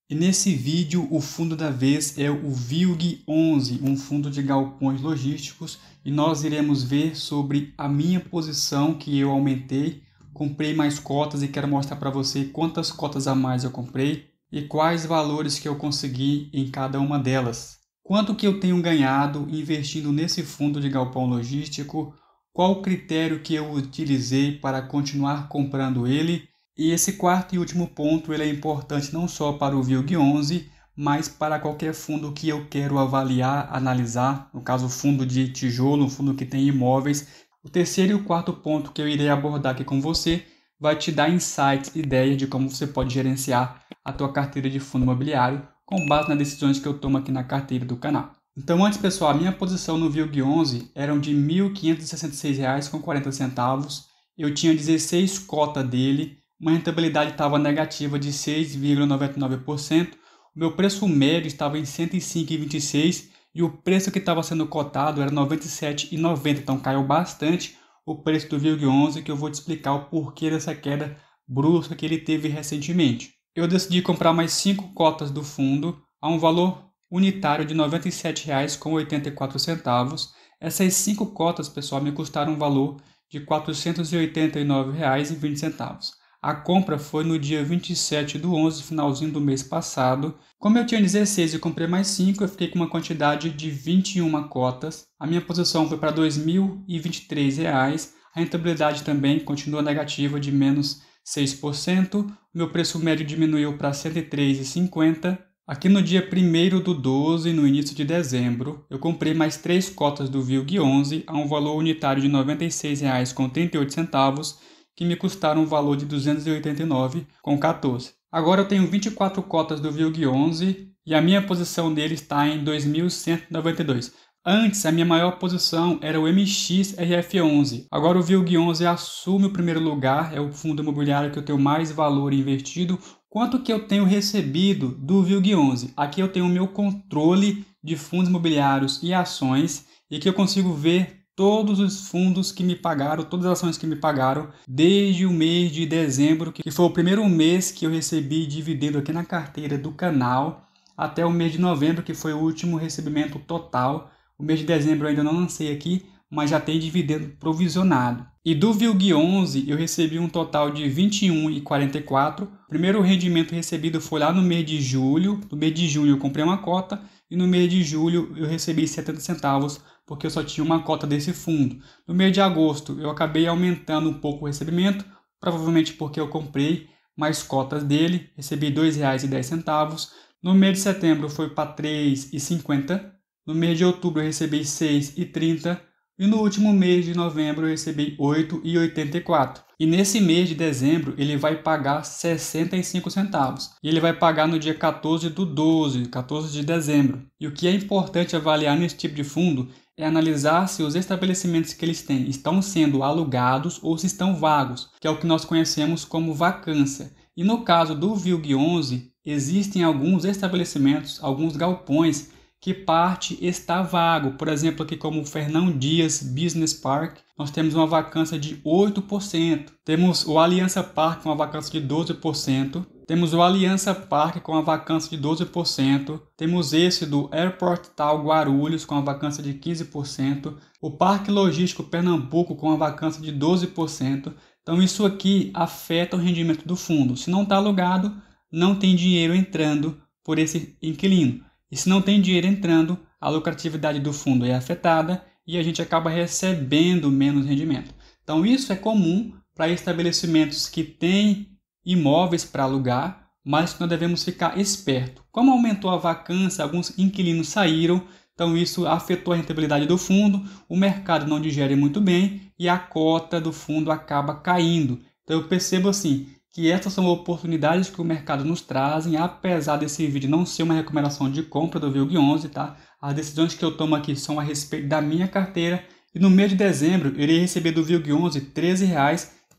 E nesse vídeo o fundo da vez é o VILG11, um fundo de galpões logísticos, e nós iremos ver sobre a minha posição que eu aumentei, comprei mais cotas e quero mostrar para você quantas cotas a mais eu comprei e quais valores que eu consegui em cada uma delas. Quanto que eu tenho ganhado investindo nesse fundo de galpão logístico, qual o critério que eu utilizei para continuar comprando ele. E esse quarto e último ponto ele é importante não só para o VILG11, mas para qualquer fundo que eu quero avaliar, analisar, no caso fundo de tijolo, um fundo que tem imóveis. O terceiro e o quarto ponto que eu irei abordar aqui com você vai te dar insights, ideias de como você pode gerenciar a tua carteira de fundo imobiliário com base nas decisões que eu tomo aqui na carteira do canal. Então antes, pessoal, a minha posição no VILG11 era de R$ 1.566,40. Eu tinha 16 cotas dele. Uma rentabilidade estava negativa de 6,99%, o meu preço médio estava em 105,26 e o preço que estava sendo cotado era 97,90, então caiu bastante o preço do VILG11, que eu vou te explicar o porquê dessa queda brusca que ele teve recentemente. Eu decidi comprar mais 5 cotas do fundo a um valor unitário de R$ 97,84. Essas 5 cotas, pessoal, me custaram um valor de R$ 489,20. A compra foi no dia 27/11, finalzinho do mês passado. Como eu tinha 16 e comprei mais 5, eu fiquei com uma quantidade de 21 cotas. A minha posição foi para R$ 2.023. A rentabilidade também continua negativa de menos 6%. O meu preço médio diminuiu para R$ 103,50. Aqui no dia 1º/12, no início de dezembro, eu comprei mais 3 cotas do VILG11 a um valor unitário de R$ 96,38, que me custaram um valor de R$ 289,14. Agora eu tenho 24 cotas do VILG11 e a minha posição nele está em 2.192. Antes, a minha maior posição era o MXRF11. Agora o VILG11 assume o primeiro lugar, é o fundo imobiliário que eu tenho mais valor investido. Quanto que eu tenho recebido do VILG11? Aqui eu tenho o meu controle de fundos imobiliários e ações e que eu consigo ver todos os fundos que me pagaram, todas as ações que me pagaram desde o mês de dezembro, que foi o primeiro mês que eu recebi dividendo aqui na carteira do canal, até o mês de novembro, que foi o último recebimento total. O mês de dezembro eu ainda não lancei aqui, mas já tem dividendo provisionado. E do VILG11 eu recebi um total de R$ 21,44. O primeiro rendimento recebido foi lá no mês de julho. No mês de junho eu comprei uma cota e no mês de julho eu recebi 70 centavos, porque eu só tinha uma cota desse fundo. No mês de agosto eu acabei aumentando um pouco o recebimento, provavelmente porque eu comprei mais cotas dele, recebi R$ 2,10. No mês de setembro foi para R$ 3,50. No mês de outubro eu recebi R$ 6,30. E no último mês de novembro eu recebi R$ 8,84. E nesse mês de dezembro ele vai pagar 65 centavos. E ele vai pagar no dia 14/12, 14 de dezembro. E o que é importante avaliar nesse tipo de fundo é analisar se os estabelecimentos que eles têm estão sendo alugados ou se estão vagos, que é o que nós conhecemos como vacância. E no caso do VILG11, existem alguns estabelecimentos, alguns galpões, que parte está vago. Por exemplo, aqui como o Fernão Dias Business Park, nós temos uma vacância de 8%. Temos o Aliança Park com uma vacância de 12%. Temos o Aliança Park com uma vacância de 12%. Temos esse do Airport Tal Guarulhos com uma vacância de 15%. O Parque Logístico Pernambuco com uma vacância de 12%. Então isso aqui afeta o rendimento do fundo. Se não está alugado, não tem dinheiro entrando por esse inquilino. E se não tem dinheiro entrando, a lucratividade do fundo é afetada e a gente acaba recebendo menos rendimento. Então isso é comum para estabelecimentos que têm imóveis para alugar, mas que nós devemos ficar esperto. Como aumentou a vacância, alguns inquilinos saíram, então isso afetou a rentabilidade do fundo, o mercado não digere muito bem e a cota do fundo acaba caindo. Então eu percebo assim, que essas são oportunidades que o mercado nos trazem, apesar desse vídeo não ser uma recomendação de compra do VILG11, tá? As decisões que eu tomo aqui são a respeito da minha carteira e no mês de dezembro eu irei receber do VILG11 R$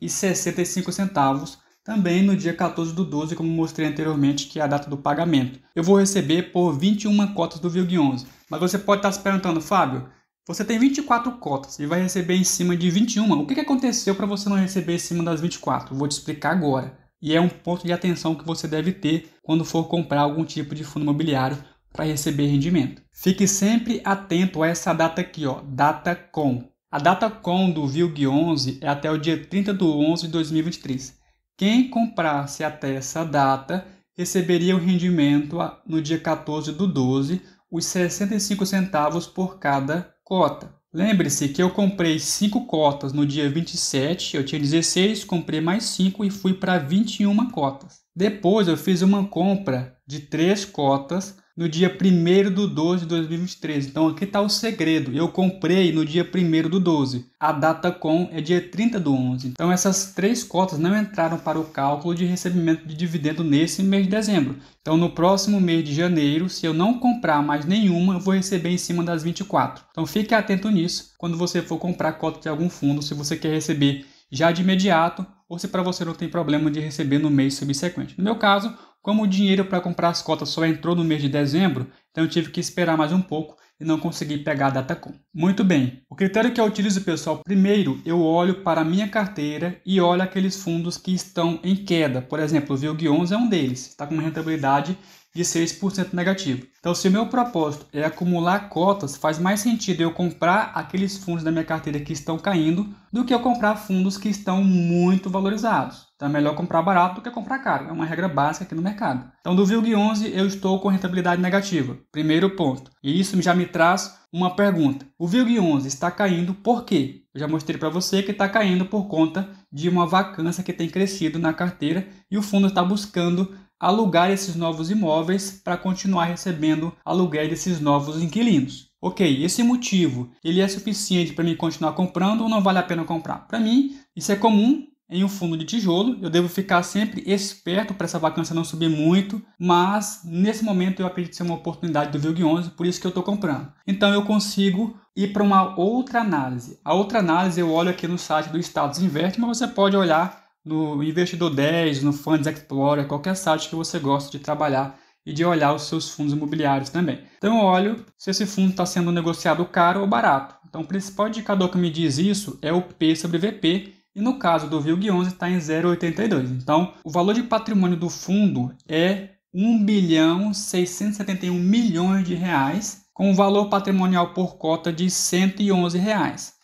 13,65, também no dia 14/12, como mostrei anteriormente, que é a data do pagamento. Eu vou receber por 21 cotas do VILG11, mas você pode estar se perguntando, Fábio, você tem 24 cotas e vai receber em cima de 21. O que aconteceu para você não receber em cima das 24? Eu vou te explicar agora. e é um ponto de atenção que você deve ter quando for comprar algum tipo de fundo imobiliário para receber rendimento. Fique sempre atento a essa data aqui, ó, data com. A data com do VILG11 é até o dia 30/11 de 2023. Quem comprasse até essa data receberia o rendimento no dia 14/12, os 65 centavos por cada cota. Lembre-se que eu comprei 5 cotas no dia 27, eu tinha 16, comprei mais 5 e fui para 21 cotas. Depois eu fiz uma compra de 3 cotas no dia 1/12 de 2023. Então aqui está o segredo. Eu comprei no dia 1/12. A data com é dia 30/11. Então essas 3 cotas não entraram para o cálculo de recebimento de dividendo nesse mês de dezembro. Então no próximo mês de janeiro, se eu não comprar mais nenhuma, eu vou receber em cima das 24. Então fique atento nisso quando você for comprar cota de algum fundo, se você quer receber já de imediato ou se para você não tem problema de receber no mês subsequente. No meu caso, como o dinheiro para comprar as cotas só entrou no mês de dezembro, então eu tive que esperar mais um pouco e não consegui pegar a data com. Muito bem, o critério que eu utilizo, pessoal, primeiro eu olho para a minha carteira e olho aqueles fundos que estão em queda. Por exemplo, o VILG11 é um deles, está com uma rentabilidade de 6% negativo. Então, se o meu propósito é acumular cotas, faz mais sentido eu comprar aqueles fundos da minha carteira que estão caindo do que eu comprar fundos que estão muito valorizados. Então, é melhor comprar barato do que comprar caro. É uma regra básica aqui no mercado. Então, do VILG11, eu estou com rentabilidade negativa. Primeiro ponto. E isso já me traz uma pergunta. O VILG11 está caindo por quê? Eu já mostrei para você que está caindo por conta de uma vacância que tem crescido na carteira e o fundo está buscando alugar esses novos imóveis para continuar recebendo aluguel desses novos inquilinos. Ok, esse motivo, ele é suficiente para mim continuar comprando ou não vale a pena comprar? Para mim, isso é comum em um fundo de tijolo, eu devo ficar sempre esperto para essa vacância não subir muito, mas nesse momento eu acredito ser uma oportunidade do VILG11, por isso que eu estou comprando. Então eu consigo ir para uma outra análise. A outra análise eu olho aqui no site do Status Invest, mas você pode olhar no Investidor 10, no Funds Explorer, qualquer site que você gosta de trabalhar e de olhar os seus fundos imobiliários também. Então eu olho se esse fundo está sendo negociado caro ou barato. Então o principal indicador que me diz isso é o P sobre VP, e no caso do VILG11 está em 0,82. Então o valor de patrimônio do fundo é 1.671 milhões de reais, com o valor patrimonial por cota de R$ 111.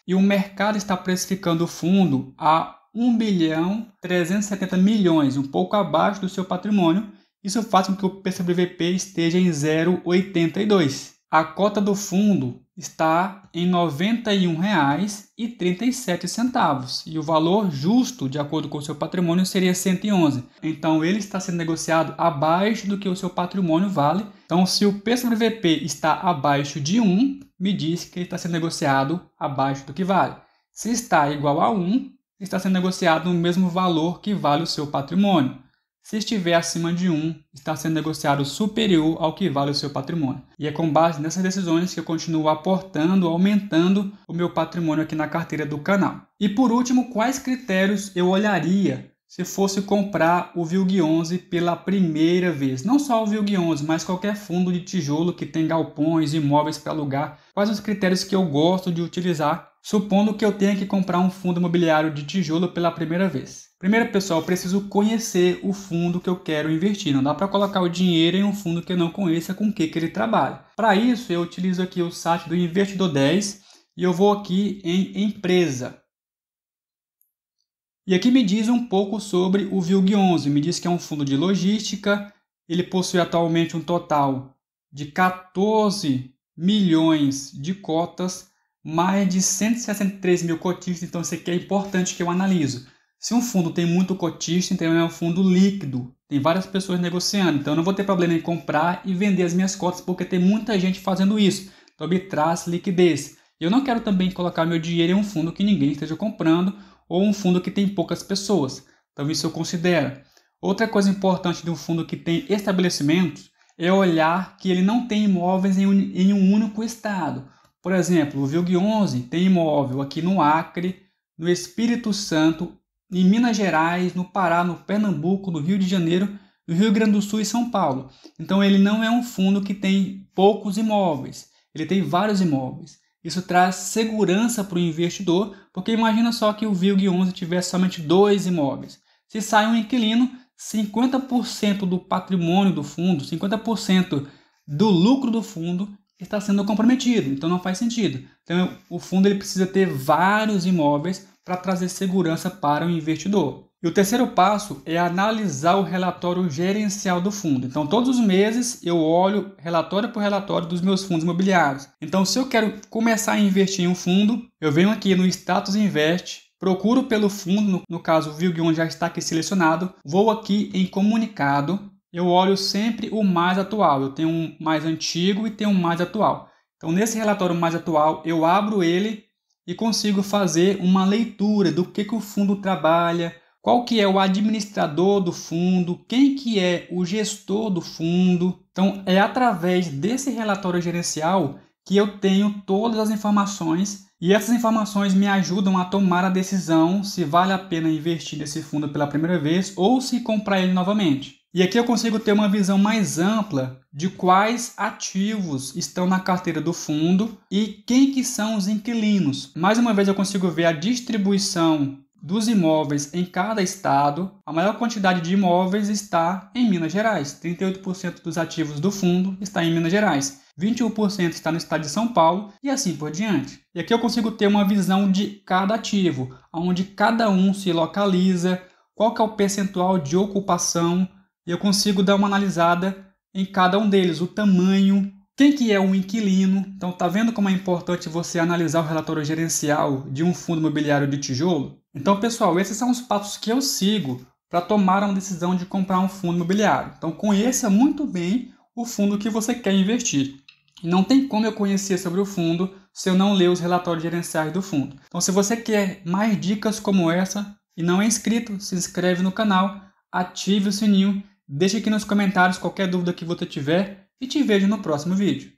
E o mercado está precificando o fundo a 1.370 milhões, um pouco abaixo do seu patrimônio. Isso faz com que o P sobre VP esteja em 0,82. A cota do fundo está em R$ 91,37 e o valor justo, de acordo com o seu patrimônio, seria 111. Então ele está sendo negociado abaixo do que o seu patrimônio vale. Então se o P sobre VP está abaixo de 1, me diz que ele está sendo negociado abaixo do que vale. Se está igual a 1, está sendo negociado no mesmo valor que vale o seu patrimônio. Se estiver acima de 1, está sendo negociado superior ao que vale o seu patrimônio. E é com base nessas decisões que eu continuo aportando, aumentando o meu patrimônio aqui na carteira do canal. E por último, quais critérios eu olharia se fosse comprar o VILG11 pela primeira vez? Não só o VILG11, mas qualquer fundo de tijolo que tem galpões, imóveis para alugar. Quais os critérios que eu gosto de utilizar, supondo que eu tenha que comprar um fundo imobiliário de tijolo pela primeira vez? Primeiro, pessoal, eu preciso conhecer o fundo que eu quero investir. Não dá para colocar o dinheiro em um fundo que eu não conheça com o que ele trabalha. Para isso, eu utilizo aqui o site do Investidor 10 e eu vou aqui em Empresa. E aqui me diz um pouco sobre o VILG11. Me diz que é um fundo de logística. Ele possui atualmente um total de 14 milhões de cotas, mais de 163 mil cotistas. Então, isso aqui é importante que eu analiso. Se um fundo tem muito cotista, então é um fundo líquido. Tem várias pessoas negociando. Então eu não vou ter problema em comprar e vender as minhas cotas, porque tem muita gente fazendo isso. Então me traz liquidez. Eu não quero também colocar meu dinheiro em um fundo que ninguém esteja comprando ou um fundo que tem poucas pessoas. Então isso eu considero. Outra coisa importante de um fundo que tem estabelecimentos é olhar que ele não tem imóveis em um único estado. Por exemplo, o VILG11 tem imóvel aqui no Acre, no Espírito Santo, em Minas Gerais, no Pará, no Pernambuco, no Rio de Janeiro, no Rio Grande do Sul e São Paulo. Então ele não é um fundo que tem poucos imóveis, ele tem vários imóveis. Isso traz segurança para o investidor, porque imagina só que o VILG11 tivesse somente 2 imóveis. Se sai um inquilino, 50% do patrimônio do fundo, 50% do lucro do fundo está sendo comprometido. Então não faz sentido. Então o fundo ele precisa ter vários imóveis para trazer segurança para o investidor. E o terceiro passo é analisar o relatório gerencial do fundo. Então, todos os meses eu olho relatório por relatório dos meus fundos imobiliários. Então, se eu quero começar a investir em um fundo, eu venho aqui no Status Invest, procuro pelo fundo, no caso o VILG11 já está aqui selecionado, vou aqui em Comunicado, eu olho sempre o mais atual. Eu tenho um mais antigo e tenho um mais atual. Então, nesse relatório mais atual, eu abro ele e consigo fazer uma leitura do que o fundo trabalha, qual que é o administrador do fundo, quem que é o gestor do fundo. Então, é através desse relatório gerencial que eu tenho todas as informações e essas informações me ajudam a tomar a decisão se vale a pena investir nesse fundo pela primeira vez ou se comprar ele novamente. E aqui eu consigo ter uma visão mais ampla de quais ativos estão na carteira do fundo e quem que são os inquilinos. Mais uma vez eu consigo ver a distribuição dos imóveis em cada estado. A maior quantidade de imóveis está em Minas Gerais. 38% dos ativos do fundo está em Minas Gerais. 21% está no estado de São Paulo e assim por diante. E aqui eu consigo ter uma visão de cada ativo, onde cada um se localiza, qual que é o percentual de ocupação, e eu consigo dar uma analisada em cada um deles, o tamanho, quem que é um inquilino. Então tá vendo como é importante você analisar o relatório gerencial de um fundo imobiliário de tijolo? Então, pessoal, esses são os passos que eu sigo para tomar uma decisão de comprar um fundo imobiliário. Então, conheça muito bem o fundo que você quer investir. E não tem como eu conhecer sobre o fundo se eu não ler os relatórios gerenciais do fundo. Então, se você quer mais dicas como essa e não é inscrito, se inscreve no canal, ative o sininho, deixe aqui nos comentários qualquer dúvida que você tiver e te vejo no próximo vídeo.